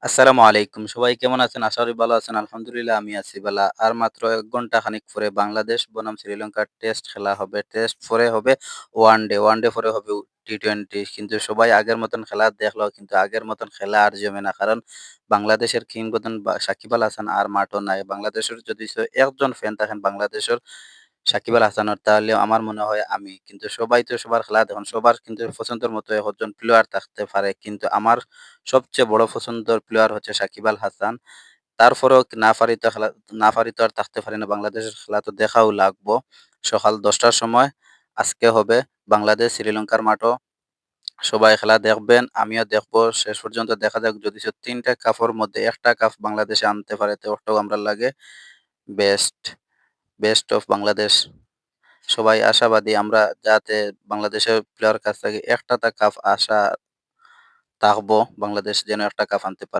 আসসালামু আলাইকুম। সবাই কেমন আছেন? আশা করি ভালো আছেন। আলহামদুলিল্লাহ আমি আছি বালা। আর মাত্র ১ ঘন্টা খানিক পরে বাংলাদেশ বনাম শ্রীলঙ্কার টেস্ট খেলা হবে। টেস্ট পরে হবে ওয়ানডে, ওয়ানডে পরে হবে টি-20। কিন্তু সবাই আগের মতন খেলা দেখলেও কিন্তু আগের মতন খেলা আর জমে না। কারণ বাংলাদেশের কিংবদন্তি সাকিব আল হাসান আর মাঠও নাই। বাংলাদেশের যদি একজন ফ্যান থাকেন বাংলাদেশের সাকিব আল হাসানের, তাহলে আমার মনে হয় আমি। কিন্তু সবাই তো সবার খেলা দেখেন। সবার কিন্তু পছন্দের মতো একজন প্লেয়ার থাকতে পারে। কিন্তু আমার সবচেয়ে বড় পছন্দের প্লেয়ার হচ্ছে সাকিব আল হাসান। তারপরেও না পারি তো আর থাকতে পারি না। বাংলাদেশের খেলা তো দেখাও লাগবো। সকাল ১০ টার সময় আজকে হবে বাংলাদেশ শ্রীলঙ্কার মাঠও। সবাই খেলা দেখবেন, আমিও দেখবো। শেষ পর্যন্ত দেখা যাক, যদি ৩ টা কাপের মধ্যে ১ টা কাপ বাংলাদেশে আনতে পারে তো ওটাও আমরা লাগে বেস্ট, বেস্ট অফ বাংলাদেশ। সবাই আশাবাদী আমরা যাতে বাংলাদেশের প্লেয়ার কাছ থেকে একটা তা কাপ আশা থাকবো, বাংলাদেশ যেন একটা কাপ আনতে পারে।